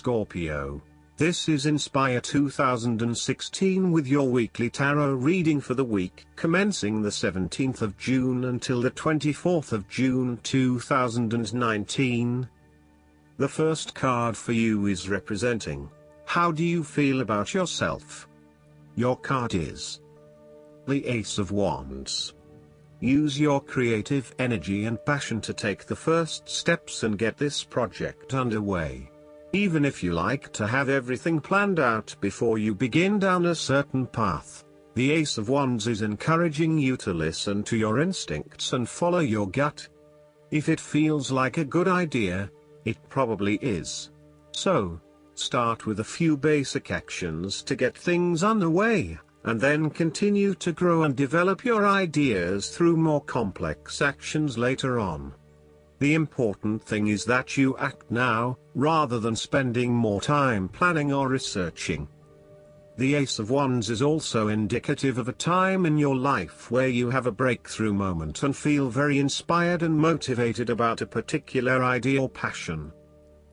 Scorpio. This is Inspire 2016 with your weekly tarot reading for the week commencing the 17th of June until the 24th of June 2019. The first card for you is representing, how do you feel about yourself? Your card is the Ace of Wands. Use your creative energy and passion to take the first steps and get this project underway. Even if you like to have everything planned out before you begin down a certain path, the Ace of Wands is encouraging you to listen to your instincts and follow your gut. If it feels like a good idea, it probably is. So, start with a few basic actions to get things underway, and then continue to grow and develop your ideas through more complex actions later on. The important thing is that you act now, rather than spending more time planning or researching. The Ace of Wands is also indicative of a time in your life where you have a breakthrough moment and feel very inspired and motivated about a particular idea or passion.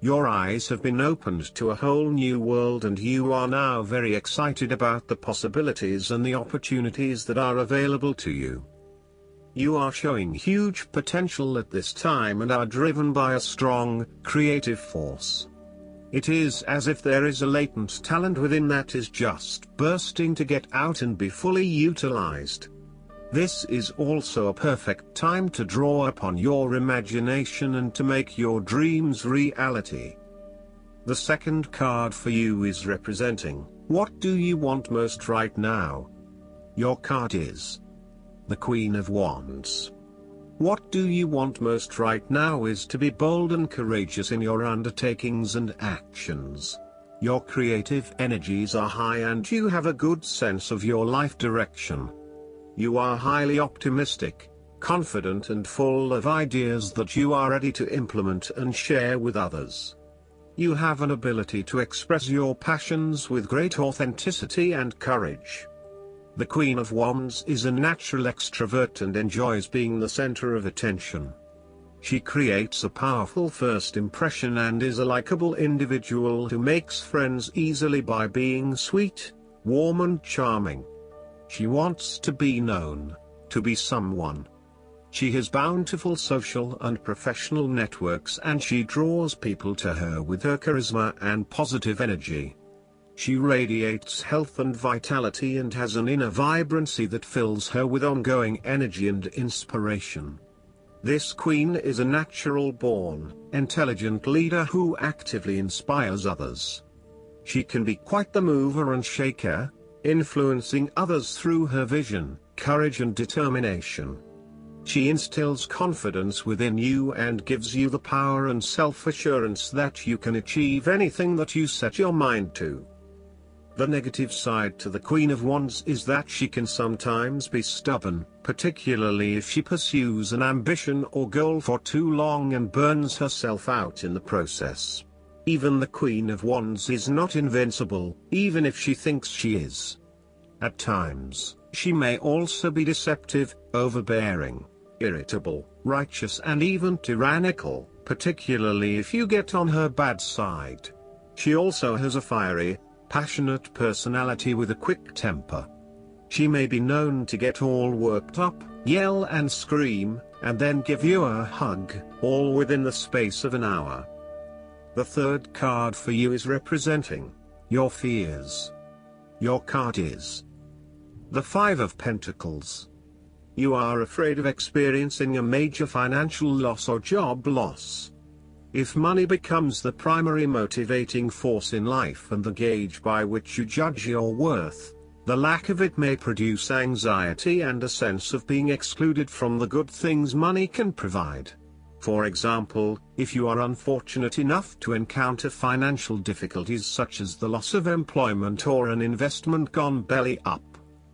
Your eyes have been opened to a whole new world and you are now very excited about the possibilities and the opportunities that are available to you. You are showing huge potential at this time and are driven by a strong, creative force. It is as if there is a latent talent within that is just bursting to get out and be fully utilized. This is also a perfect time to draw upon your imagination and to make your dreams reality. The second card for you is representing, what do you want most right now? Your card is the Queen of Wands. What do you want most right now is to be bold and courageous in your undertakings and actions. Your creative energies are high and you have a good sense of your life direction. You are highly optimistic, confident and full of ideas that you are ready to implement and share with others. You have an ability to express your passions with great authenticity and courage. The Queen of Wands is a natural extrovert and enjoys being the center of attention. She creates a powerful first impression and is a likable individual who makes friends easily by being sweet, warm and charming. She wants to be known, to be someone. She has bountiful social and professional networks and she draws people to her with her charisma and positive energy. She radiates health and vitality and has an inner vibrancy that fills her with ongoing energy and inspiration. This queen is a natural-born, intelligent leader who actively inspires others. She can be quite the mover and shaker, influencing others through her vision, courage and determination. She instills confidence within you and gives you the power and self-assurance that you can achieve anything that you set your mind to. The negative side to the Queen of Wands is that she can sometimes be stubborn, particularly if she pursues an ambition or goal for too long and burns herself out in the process. Even the Queen of Wands is not invincible, even if she thinks she is. At times, she may also be deceptive, overbearing, irritable, righteous and even tyrannical, particularly if you get on her bad side. She also has a fiery, passionate personality with a quick temper. She may be known to get all worked up, yell and scream, and then give you a hug, all within the space of an hour. The third card for you is representing your fears. Your card is the Five of Pentacles. You are afraid of experiencing a major financial loss or job loss. If money becomes the primary motivating force in life and the gauge by which you judge your worth, the lack of it may produce anxiety and a sense of being excluded from the good things money can provide. For example, if you are unfortunate enough to encounter financial difficulties such as the loss of employment or an investment gone belly up,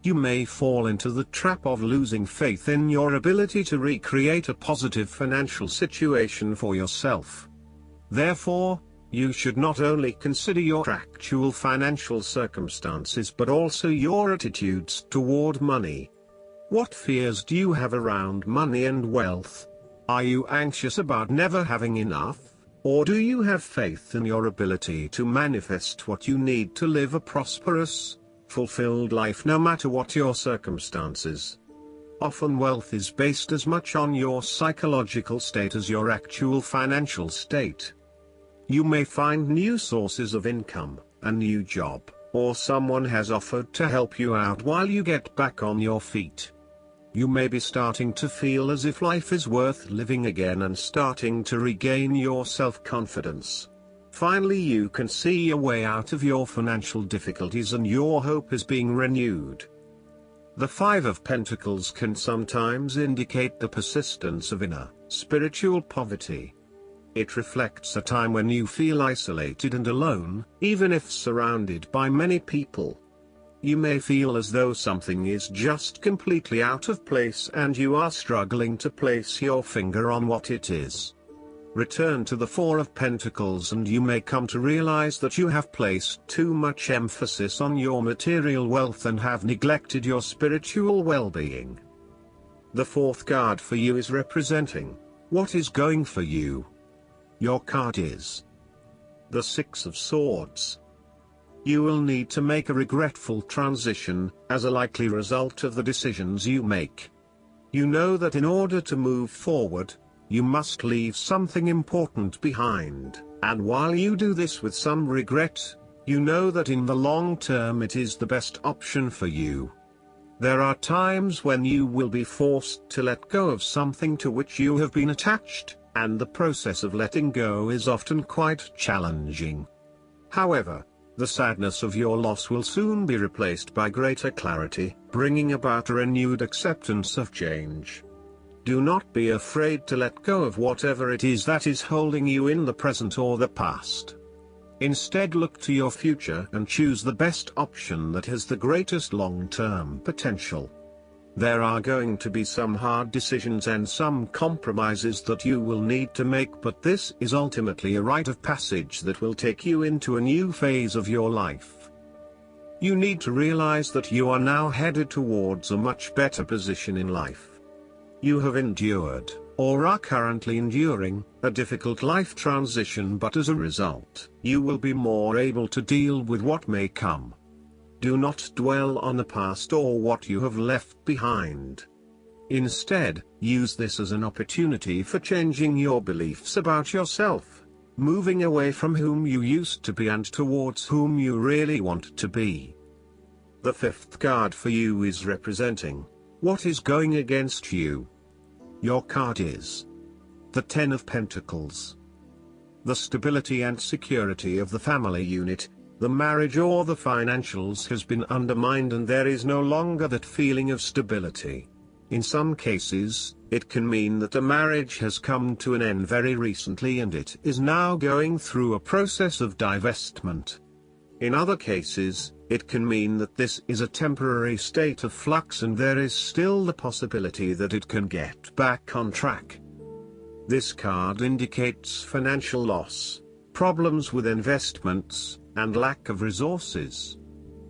you may fall into the trap of losing faith in your ability to recreate a positive financial situation for yourself. Therefore, you should not only consider your actual financial circumstances but also your attitudes toward money. What fears do you have around money and wealth? Are you anxious about never having enough? Or do you have faith in your ability to manifest what you need to live a prosperous, fulfilled life no matter what your circumstances? Often wealth is based as much on your psychological state as your actual financial state. You may find new sources of income, a new job, or someone has offered to help you out while you get back on your feet. You may be starting to feel as if life is worth living again and starting to regain your self-confidence. Finally, you can see a way out of your financial difficulties and your hope is being renewed. The Five of Pentacles can sometimes indicate the persistence of inner, spiritual poverty. It reflects a time when you feel isolated and alone, even if surrounded by many people. You may feel as though something is just completely out of place and you are struggling to place your finger on what it is. Return to the Four of Pentacles and you may come to realize that you have placed too much emphasis on your material wealth and have neglected your spiritual well-being. The fourth card for you is representing what is going for you. Your card is the Six of Swords. You will need to make a regretful transition, as a likely result of the decisions you make. You know that in order to move forward, you must leave something important behind, and while you do this with some regret, you know that in the long term it is the best option for you. There are times when you will be forced to let go of something to which you have been attached, and the process of letting go is often quite challenging. However, the sadness of your loss will soon be replaced by greater clarity, bringing about a renewed acceptance of change. Do not be afraid to let go of whatever it is that is holding you in the present or the past. Instead, look to your future and choose the best option that has the greatest long-term potential. There are going to be some hard decisions and some compromises that you will need to make, but this is ultimately a rite of passage that will take you into a new phase of your life. You need to realize that you are now headed towards a much better position in life. You have endured, or are currently enduring, a difficult life transition, but as a result, you will be more able to deal with what may come. Do not dwell on the past or what you have left behind. Instead, use this as an opportunity for changing your beliefs about yourself, moving away from whom you used to be and towards whom you really want to be. The fifth card for you is representing what is going against you. Your card is the Ten of Pentacles. The stability and security of the family unit, the marriage or the financials has been undermined and there is no longer that feeling of stability. In some cases, it can mean that a marriage has come to an end very recently and it is now going through a process of divestment. In other cases, it can mean that this is a temporary state of flux and there is still the possibility that it can get back on track. This card indicates financial loss, problems with investments, and lack of resources.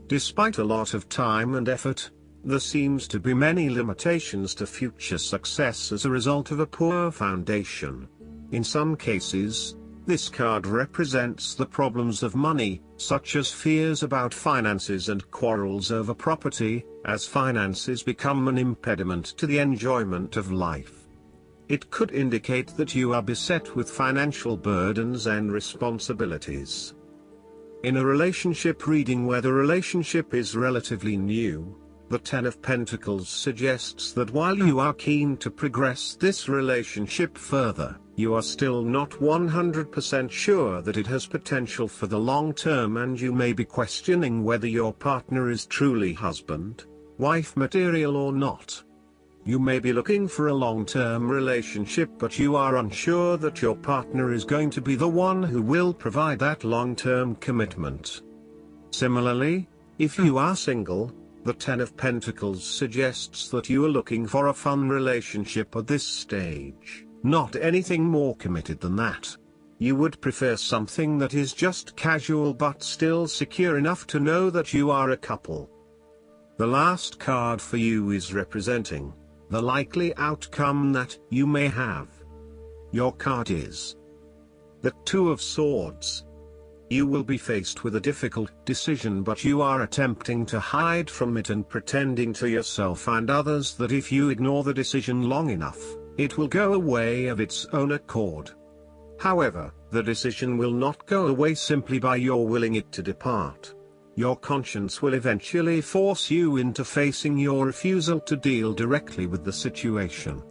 Despite a lot of time and effort, there seems to be many limitations to future success as a result of a poor foundation. In some cases, this card represents the problems of money, such as fears about finances and quarrels over property, as finances become an impediment to the enjoyment of life. It could indicate that you are beset with financial burdens and responsibilities. In a relationship reading where the relationship is relatively new, the Ten of Pentacles suggests that while you are keen to progress this relationship further, you are still not 100% sure that it has potential for the long term and you may be questioning whether your partner is truly husband, wife material or not. You may be looking for a long-term relationship but you are unsure that your partner is going to be the one who will provide that long-term commitment. Similarly, if you are single, the Ten of Pentacles suggests that you are looking for a fun relationship at this stage, not anything more committed than that. You would prefer something that is just casual but still secure enough to know that you are a couple. The last card for you is representing the likely outcome that you may have. Your card is The Two of Swords. You will be faced with a difficult decision, but you are attempting to hide from it and pretending to yourself and others that if you ignore the decision long enough, it will go away of its own accord. However, the decision will not go away simply by your willing it to depart. Your conscience will eventually force you into facing your refusal to deal directly with the situation.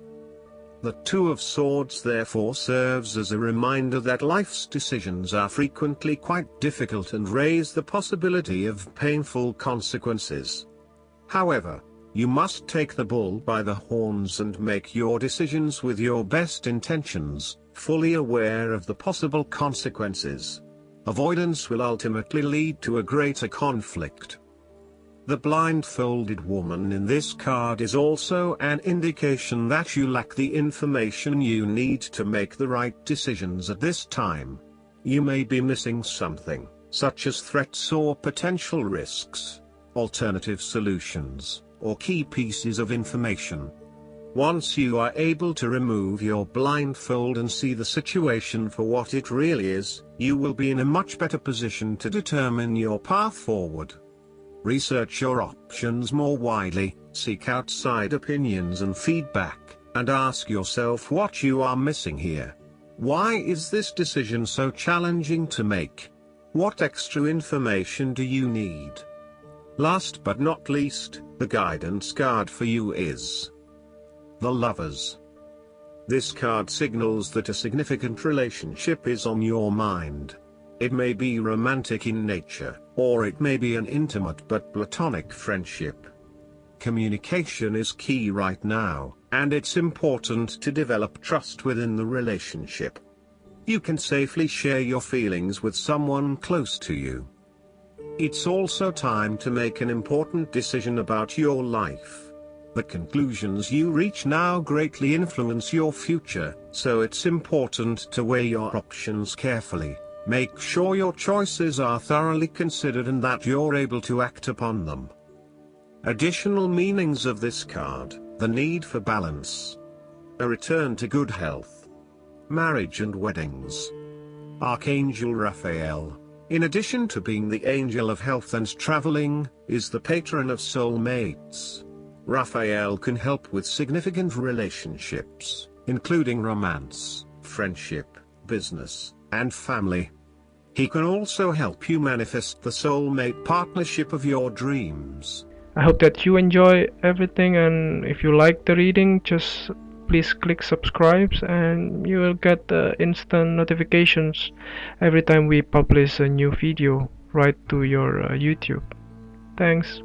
The Two of Swords therefore serves as a reminder that life's decisions are frequently quite difficult and raise the possibility of painful consequences. However, you must take the bull by the horns and make your decisions with your best intentions, fully aware of the possible consequences. Avoidance will ultimately lead to a greater conflict. The blindfolded woman in this card is also an indication that you lack the information you need to make the right decisions at this time. You may be missing something, such as threats or potential risks, alternative solutions, or key pieces of information. Once you are able to remove your blindfold and see the situation for what it really is, you will be in a much better position to determine your path forward. Research your options more widely, seek outside opinions and feedback, and ask yourself what you are missing here. Why is this decision so challenging to make? What extra information do you need? Last but not least, the guidance card for you is the Lovers. This card signals that a significant relationship is on your mind. It may be romantic in nature, or it may be an intimate but platonic friendship. Communication is key right now, and it's important to develop trust within the relationship. You can safely share your feelings with someone close to you. It's also time to make an important decision about your life. The conclusions you reach now greatly influence your future, so it's important to weigh your options carefully. Make sure your choices are thoroughly considered and that you're able to act upon them. Additional meanings of this card: the need for balance, a return to good health, marriage and weddings. Archangel Raphael, in addition to being the angel of health and traveling, is the patron of soulmates. Raphael can help with significant relationships, including romance, friendship, business, and family. He can also help you manifest the soulmate partnership of your dreams. I hope that you enjoy everything, and if you like the reading, just please click subscribe and you will get instant notifications every time we publish a new video right to your YouTube. Thanks.